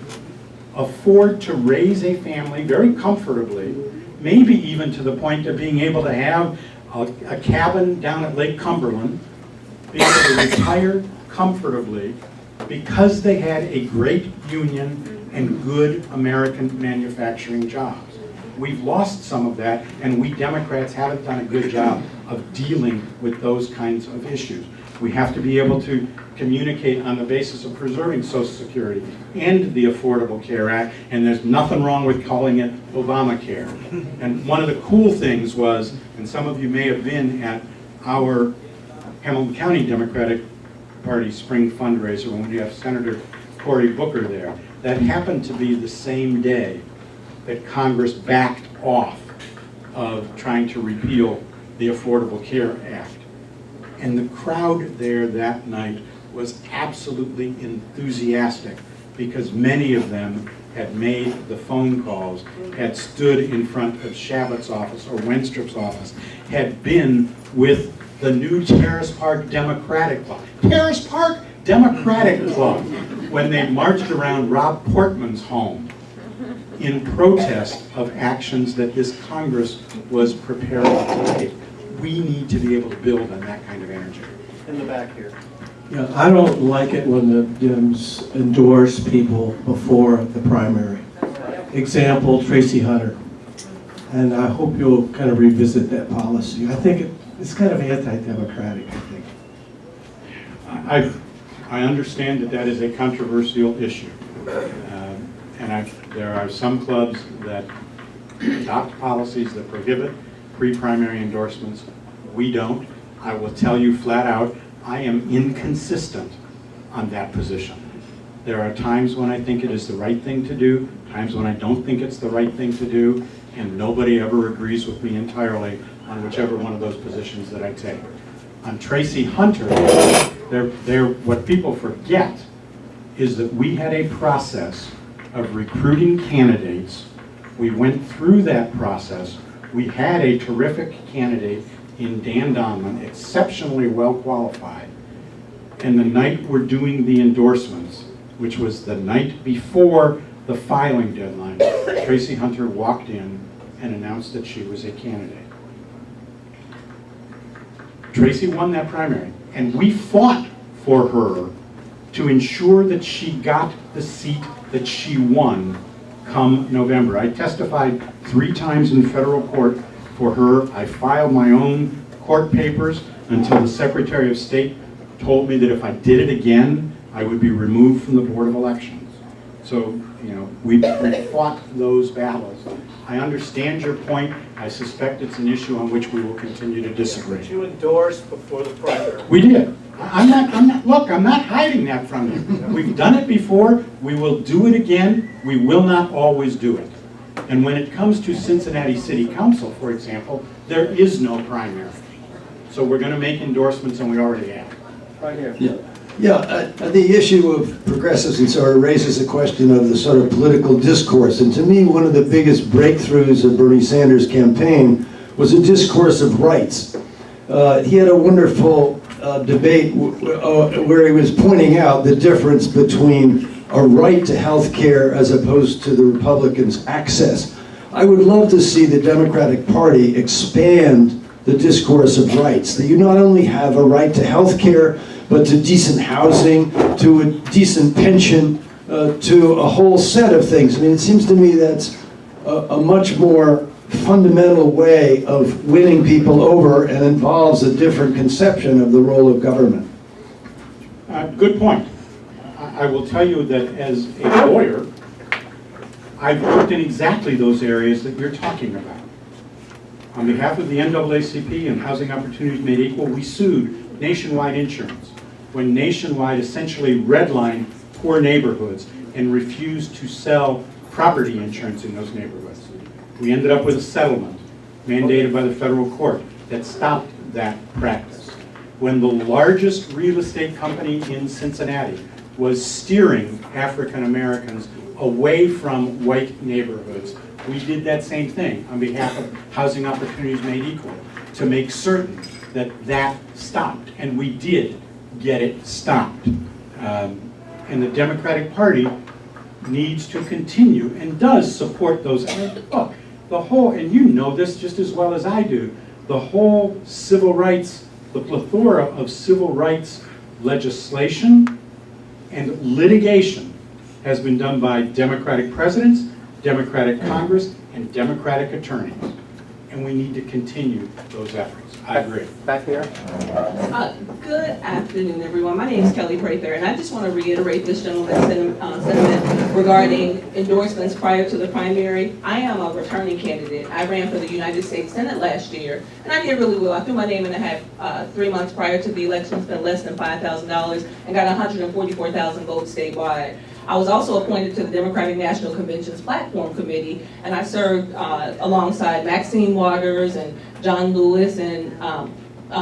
afford to raise a family very comfortably, maybe even to the point of being able to have a cabin down at Lake Cumberland, being able to retire comfortably because they had a great union and good American manufacturing jobs. We've lost some of that, and we Democrats haven't done a good job of dealing with those kinds of issues. We have to be able to communicate on the basis of preserving Social Security and the Affordable Care Act, and there's nothing wrong with calling it Obamacare. And one of the cool things was, and some of you may have been at our Hamilton County Democratic Party spring fundraiser when we have Senator Cory Booker there, that happened to be the same day that Congress backed off of trying to repeal the Affordable Care Act. And the crowd there that night was absolutely enthusiastic because many of them had made the phone calls, had stood in front of Shabbat's office or Wenstrup's office, had been with the new Terrace Park Democratic Club. Terrace Park Democratic Club, when they marched around Rob Portman's home in protest of actions that this Congress was prepared to take. We need to be able to build on that kind of energy. In the back here. Yeah, I don't like it when the Dems endorse people before the primary. Example, Tracy Hunter. And I hope you'll kind of revisit that policy. I think it's kind of anti-democratic, I think. I understand that that is a controversial issue. And there are some clubs that adopt policies that prohibit pre-primary endorsements. We don't. I will tell you flat out, I am inconsistent on that position. There are times when I think it is the right thing to do, times when I don't think it's the right thing to do, and nobody ever agrees with me entirely on whichever one of those positions that I take. On Tracy Hunter, what people forget is that we had a process of recruiting candidates. We went through that process. We had a terrific candidate in Dan Donman, exceptionally well qualified. And the night we're doing the endorsements, which was the night before the filing deadline, Tracy Hunter walked in and announced that she was a candidate. Tracy won that primary, and we fought for her to ensure that she got the seat that she won come November. I testified 3 times in federal court for her. I filed my own court papers until the Secretary of State told me that if I did it again, I would be removed from the Board of Elections. So, we fought those battles. I understand your point. I suspect it's an issue on which we will continue to disagree. Did you endorse before the primary? We did. I'm not hiding that from you. We've done it before. We will do it again. We will not always do it. And when it comes to Cincinnati City Council, for example, there is no primary. So we're going to make endorsements, and we already have. Right here. The issue of progressives and sort of raises a question of the sort of political discourse. And to me, one of the biggest breakthroughs of Bernie Sanders' campaign was a discourse of rights. He had a wonderful debate where he was pointing out the difference between a right to health care as opposed to the Republicans' access. I would love to see the Democratic Party expand the discourse of rights, that you not only have a right to health care, but to decent housing, to a decent pension, to a whole set of things. I mean, it seems to me that's a much more fundamental way of winning people over and involves a different conception of the role of government. Good point. I will tell you that as a lawyer, I've worked in exactly those areas that you're talking about. On behalf of the NAACP and Housing Opportunities Made Equal, we sued Nationwide Insurance when Nationwide essentially redlined poor neighborhoods and refused to sell property insurance in those neighborhoods. We ended up with a settlement mandated by the federal court that stopped that practice. When the largest real estate company in Cincinnati was steering African Americans away from white neighborhoods, we did that same thing on behalf of Housing Opportunities Made Equal to make certain that that stopped, and we did get it stopped. And the Democratic Party needs to continue and does support those. Look, the whole, and you know this just as well as I do, the whole civil rights, the plethora of civil rights legislation and litigation has been done by Democratic presidents, Democratic Congress, and Democratic attorneys. And we need to continue those efforts. I agree. Back here. Good afternoon, everyone. My name is Kelly Prather, and I just want to reiterate this gentleman's sentiment regarding endorsements prior to the primary. I am a returning candidate. I ran for the United States Senate last year, and I did really well. I threw my name in the hat 3 months prior to the election, spent less than $5,000, and got 144,000 votes statewide. I was also appointed to the Democratic National Convention's Platform Committee, and I served alongside Maxine Waters and John Lewis and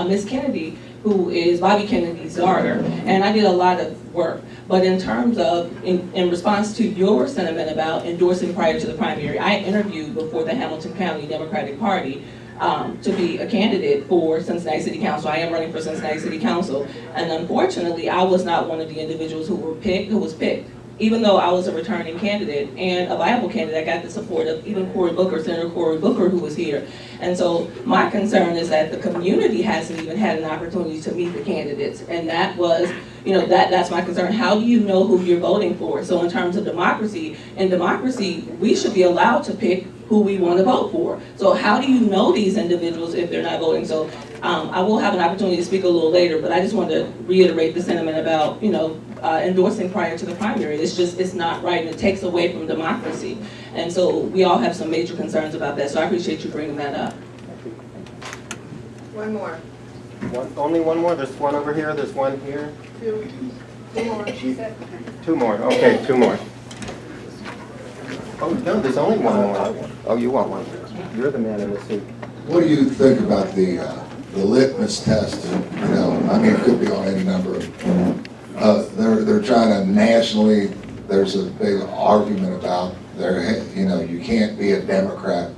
Miss Kennedy, who is Bobby Kennedy's daughter, and I did a lot of work. But in terms of, in response to your sentiment about endorsing prior to the primary, I interviewed before the Hamilton County Democratic Party to be a candidate for Cincinnati City Council. I am running for Cincinnati City Council, and unfortunately, I was not one of the individuals who was picked. Even though I was a returning candidate and a viable candidate, I got the support of even Cory Booker, Senator Cory Booker, who was here. And so my concern is that the community hasn't even had an opportunity to meet the candidates. And that was, that's my concern. How do you know who you're voting for? So in terms of democracy, in democracy, we should be allowed to pick who we want to vote for. So how do you know these individuals if they're not voting? So I will have an opportunity to speak a little later, but I just wanted to reiterate the sentiment about, endorsing prior to the primary. It's not right, and it takes away from democracy. And so we all have some major concerns about that, so I appreciate you bringing that up. One more. Only one more? There's one over here, there's one here. Two more, she said. Two more, okay, two more. Oh, no, there's only one more. Oh, you want one? You're the man in the suit. What do you think about the litmus test? It could be on any number of, they're trying to nationally, there's a big argument about you can't be a Democrat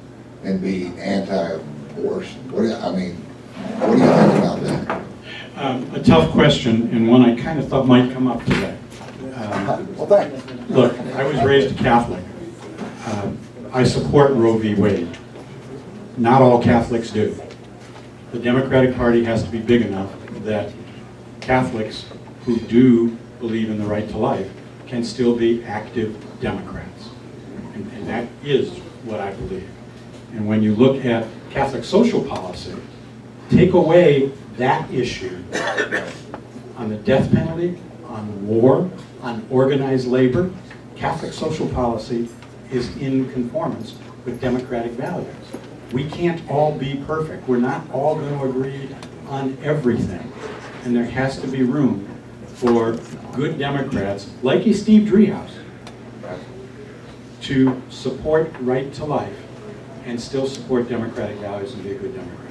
and be anti-abortion. What do you think about that? A tough question, and one I kind of thought might come up today. Well, thanks. Look, I was raised Catholic. I support Roe v. Wade. Not all Catholics do. The Democratic Party has to be big enough that Catholics who do believe in the right to life can still be active Democrats. And that is what I believe. And when you look at Catholic social policy, take away that issue on the death penalty, on war, on organized labor, Catholic social policy is in conformance with democratic values. We can't all be perfect. We're not all going to agree on everything. And there has to be room for good Democrats, like a Steve Driehaus, to support right to life and still support democratic values and be a good Democrat.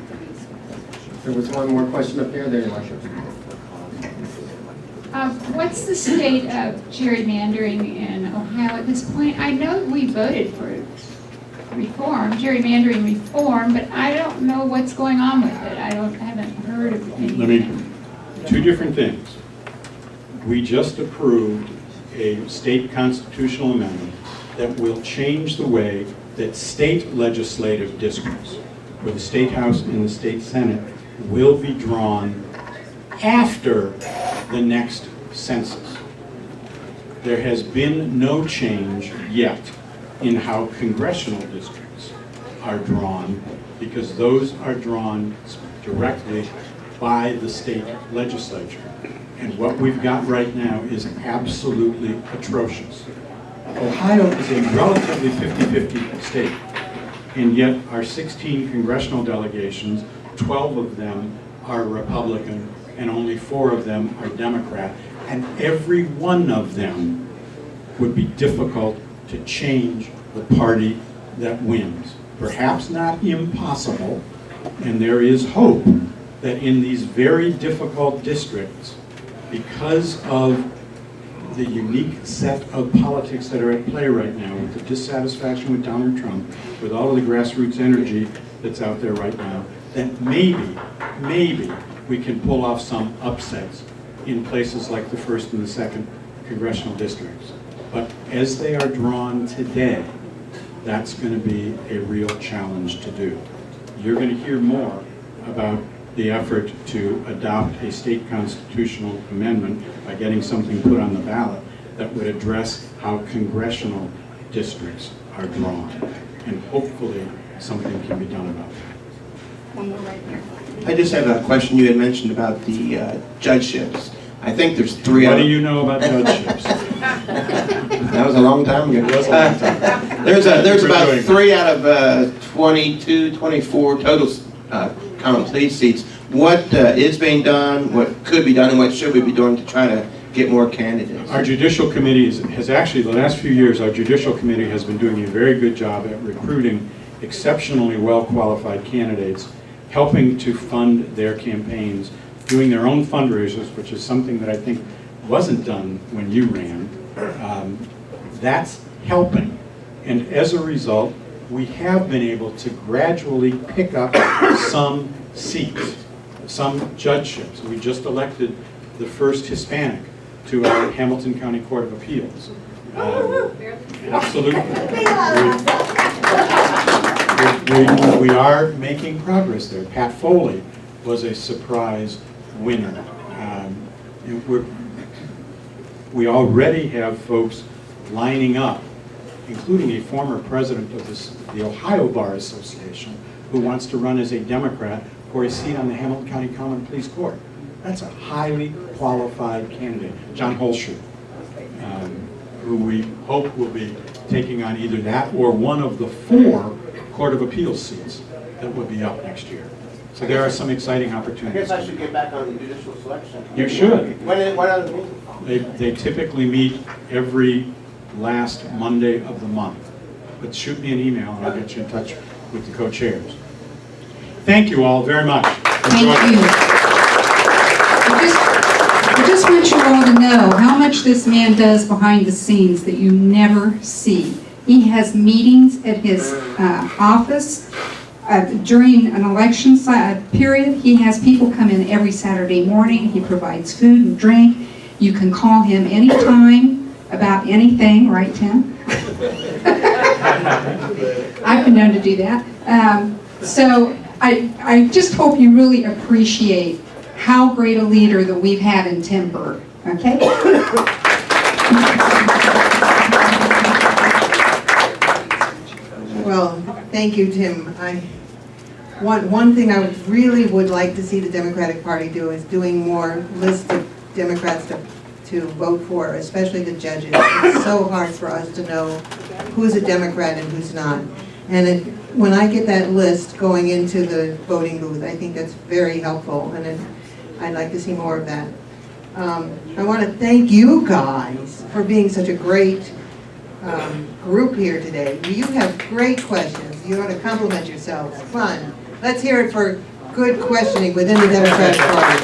There was one more question up here. There you are. What's the state of gerrymandering in Ohio at this point? I know we voted for reform, gerrymandering reform, but I don't know what's going on with it. I haven't heard of anything. Two different things. We just approved a state constitutional amendment that will change the way that state legislative districts, where the state house and the state senate will be drawn after the next census. There has been no change yet in how congressional districts are drawn, because those are drawn directly by the state legislature. And what we've got right now is absolutely atrocious. Ohio is a relatively 50-50 state. And yet our 16 congressional delegations, 12 of them are Republican and only 4 of them are Democrat. And every one of them would be difficult to change the party that wins. Perhaps not impossible, and there is hope that in these very difficult districts, because of the unique set of politics that are at play right now, with the dissatisfaction with Donald Trump, with all of the grassroots energy that's out there right now, that maybe we can pull off some upsets in places like the 1st and the 2nd congressional districts. But as they are drawn today, that's going to be a real challenge to do. You're going to hear more about the effort to adopt a state constitutional amendment by getting something put on the ballot that would address how congressional districts are drawn. And hopefully something can be done about that. One more right here. I just have a question. You had mentioned about the judgeships. I think there's 3 What out do of... you know about judgeships? That was a long time ago. There's about 3 out of 22, 24 total common pleas seats. What is being done, what could be done, and what should we be doing to try to get more candidates? Our judicial committee has actually, the last few years, our judicial committee has been doing a very good job at recruiting exceptionally well-qualified candidates, helping to fund their campaigns, doing their own fundraisers, which is something that I think wasn't done when you ran. That's helping. And as a result, we have been able to gradually pick up some seats, some judgeships. We just elected the first Hispanic to our Hamilton County Court of Appeals. Absolutely. We are making progress there. Pat Foley was a surprise winner. We already have folks lining up, including a former president of the Ohio Bar Association, who wants to run as a Democrat for a seat on the Hamilton County Common Pleas Court. That's a highly qualified candidate, John Holscher, who we hope will be taking on either that or one of the 4 Court of Appeals seats that will be up next year. So there are some exciting I opportunities. guess I should get back on the judicial selection. You should. When are the meetings? They typically meet every last Monday of the month. But shoot me an email and I'll get you in touch with the co-chairs. Thank you all very much. Thank you. I just want you all to know how much this man does behind the scenes that you never see. He has meetings at his office during an election period. He has people come in every Saturday morning. He provides food and drink. You can call him anytime about anything, right, Tim? I've been known to do that. So I just hope you really appreciate how great a leader that we've had in Tim Burke, okay? Well, thank you, Tim. One thing I really would like to see the Democratic Party do is doing more lists of Democrats to vote for, especially the judges. It's so hard for us to know who's a Democrat and who's not. And when I get that list going into the voting booth, I think that's very helpful, and I'd like to see more of that. I want to thank you guys for being such a great group here today. You have great questions. You ought to compliment yourselves. Fun. Let's hear it for good questioning within the Democratic Party.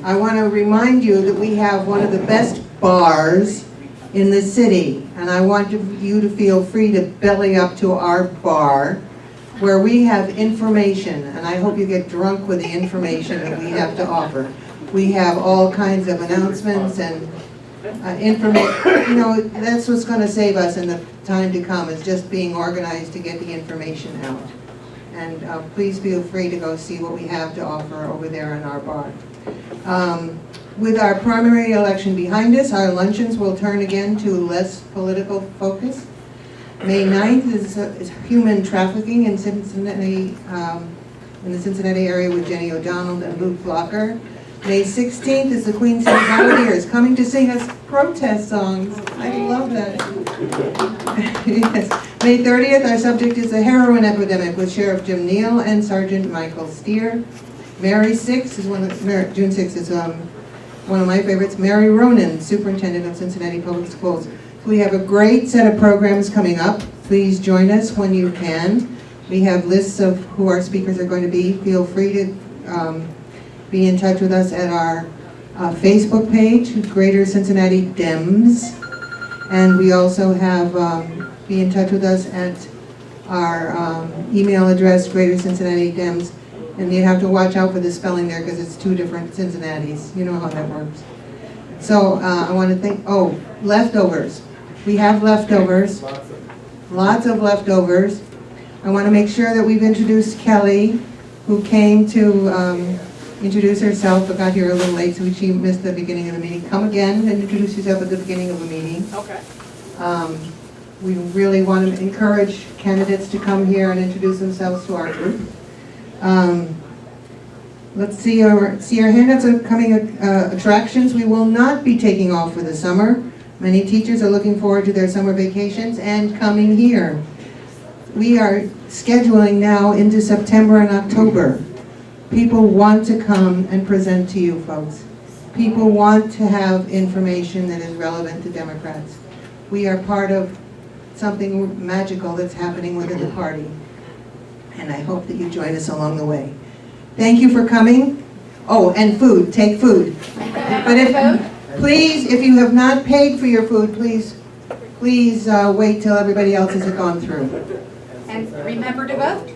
I want to remind you that we have one of the best bars in the city, and I want you to feel free to belly up to our bar, where we have information, and I hope you get drunk with the information that we have to offer. We have all kinds of announcements and information. You know, that's what's going to save us in the time to come, is just being organized to get the information out. And please feel free to go see what we have to offer over there in our bar. With our primary election behind us, our luncheons will turn again to less political focus. May 9th is human trafficking in Cincinnati, in the Cincinnati area with Jenny O'Donnell and Luke Blocker. May 16th is the Queen City Volunteers coming to sing us protest songs. I love that. Yes. May 30th, our subject is the heroin epidemic with Sheriff Jim Neal and Sergeant Michael Steer. Mary 6th is June 6th is one of my favorites, Mary Ronan, Superintendent of Cincinnati Public Schools. We have a great set of programs coming up. Please join us when you can. We have lists of who our speakers are going to be. Feel free to be in touch with us at our Facebook page, Greater Cincinnati Dems. And we also have, be in touch with us at our email address, Greater Cincinnati Dems. And you have to watch out for the spelling there because it's two different Cincinnatis. You know how that works. So I want to thank, leftovers. We have leftovers, lots of leftovers. I want to make sure that we've introduced Kelly, who came to introduce herself, but got here a little late, so she missed the beginning of the meeting. Come again and introduce yourself at the beginning of the meeting. Okay. We really want to encourage candidates to come here and introduce themselves to our group. Let's see our handouts of coming attractions. We will not be taking off for the summer. Many teachers are looking forward to their summer vacations and coming here. We are scheduling now into September and October. People want to come and present to you folks. People want to have information that is relevant to Democrats. We are part of something magical that's happening within the party. And I hope that you join us along the way. Thank you for coming. Oh, and food, take food. But please, if you have not paid for your food, please wait till everybody else has gone through. And remember to vote.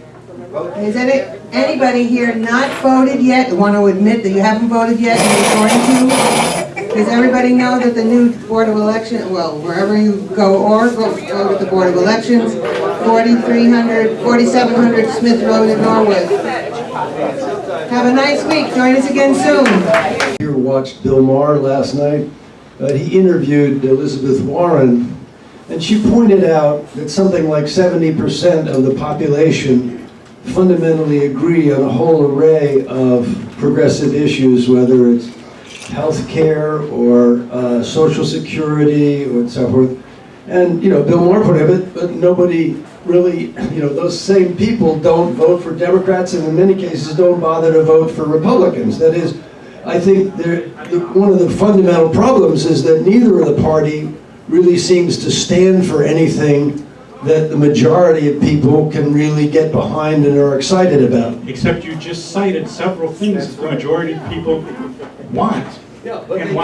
Is anybody here not voted yet, want to admit that you haven't voted yet and you're going to? Does everybody know that the new Board of Elections, well, wherever you go or go to the Board of Elections, 4700 Smith Road in Norwood. Have a nice week. Join us again soon. Here watched Bill Maher last night. He interviewed Elizabeth Warren, and she pointed out that something like 70% of the population fundamentally agree on a whole array of progressive issues, whether it's health care or Social Security or so forth. And, Bill Maher put it, but nobody really, those same people don't vote for Democrats and in many cases don't bother to vote for Republicans. That is, I think one of the fundamental problems is that neither of the party really seems to stand for anything that the majority of people can really get behind and are excited about. Except you just cited several things that the majority of people want. Yeah, but and why